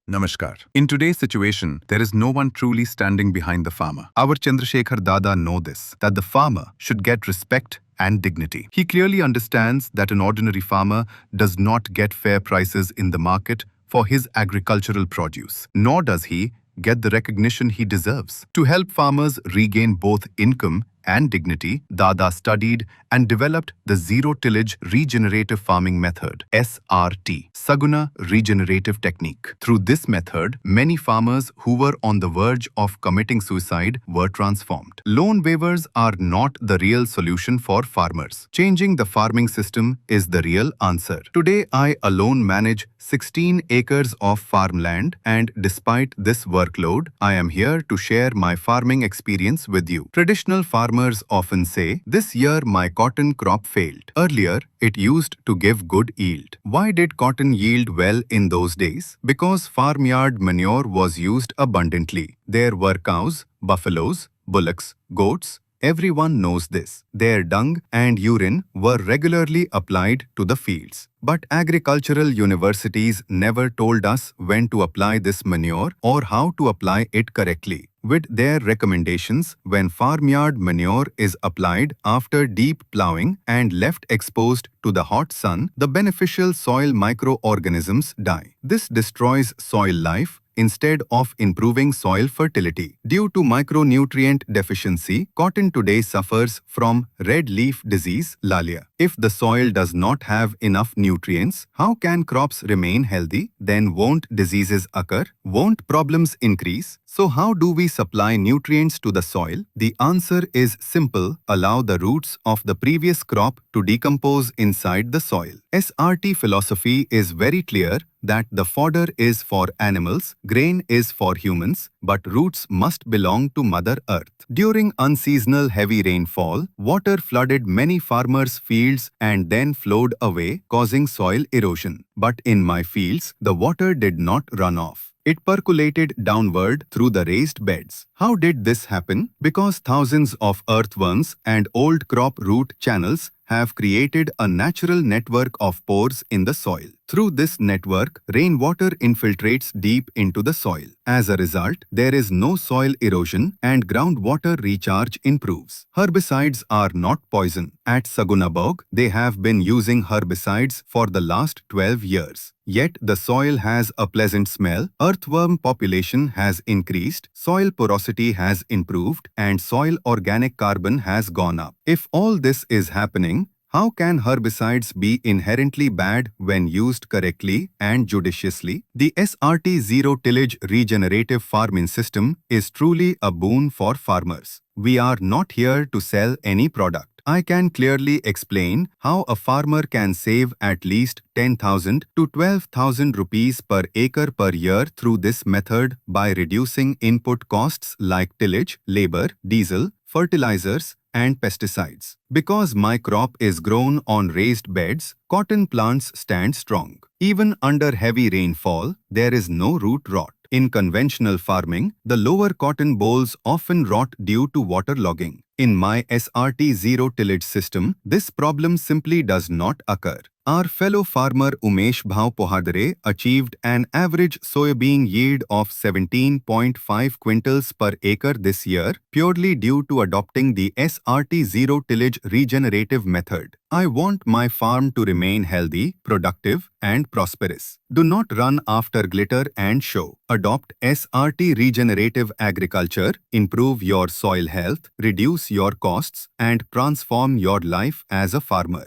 Namaskar. In today's situation, there is no one truly standing behind the farmer. Our Chandrasekhar Dada know this, that the farmer should get respect and dignity. He clearly understands that an ordinary farmer does not get fair prices in the market for his agricultural produce, nor does he get the recognition he deserves. To help farmers regain both income and dignity, Dada studied and developed the zero-tillage regenerative farming method, SRT, Saguna Regenerative Technique. Through this method, many farmers who were on the verge of committing suicide were transformed. Loan waivers are not the real solution for farmers. Changing the farming system is the real answer. Today, I alone manage 16 acres of farmland, and despite this workload, I am here to share my farming experience with you. Traditional farmers often say, "This year my cotton crop failed. Earlier, it used to give good yield." Why did cotton yield well in those days? Because farmyard manure was used abundantly. There were cows, buffaloes, bullocks, goats. Everyone knows this. Their dung and urine were regularly applied to the fields. But agricultural universities never told us when to apply this manure or how to apply it correctly. With their recommendations, when farmyard manure is applied after deep plowing and left exposed to the hot sun, the beneficial soil microorganisms die. This destroys soil life instead of improving soil fertility. Due to micronutrient deficiency, cotton today suffers from red leaf disease, Lalia. If the soil does not have enough nutrients, how can crops remain healthy? Then won't diseases occur? Won't problems increase? So how do we supply nutrients to the soil? The answer is simple: allow the roots of the previous crop to decompose inside the soil. SRT philosophy is very clear that the fodder is for animals, grain is for humans, but roots must belong to Mother Earth. During unseasonal heavy rainfall, water flooded many farmers' fields and then flowed away, causing soil erosion. But in my fields, the water did not run off. It percolated downward through the raised beds. How did this happen? Because thousands of earthworms and old crop root channels have created a natural network of pores in the soil. Through this network, rainwater infiltrates deep into the soil. As a result, there is no soil erosion and groundwater recharge improves. Herbicides are not poison. At Saguna, they have been using herbicides for the last 12 years. Yet the soil has a pleasant smell, earthworm population has increased, soil porosity has improved, and soil organic carbon has gone up. If all this is happening, how can herbicides be inherently bad when used correctly and judiciously? The SRT zero-tillage regenerative farming system is truly a boon for farmers. We are not here to sell any product. I can clearly explain how a farmer can save at least 10,000 to 12,000 rupees per acre per year through this method by reducing input costs like tillage, labor, diesel, fertilizers, and pesticides. Because my crop is grown on raised beds, cotton plants stand strong. Even under heavy rainfall, there is no root rot. In conventional farming, the lower cotton bolls often rot due to waterlogging. In my SRT zero-tillage system, this problem simply does not occur. Our fellow farmer Umesh Bhau Pohadare achieved an average soybean yield of 17.5 quintals per acre this year purely due to adopting the SRT zero-tillage regenerative method. I want my farm to remain healthy, productive, and prosperous. Do not run after glitter and show. Adopt SRT regenerative agriculture, improve your soil health, reduce your costs, and transform your life as a farmer.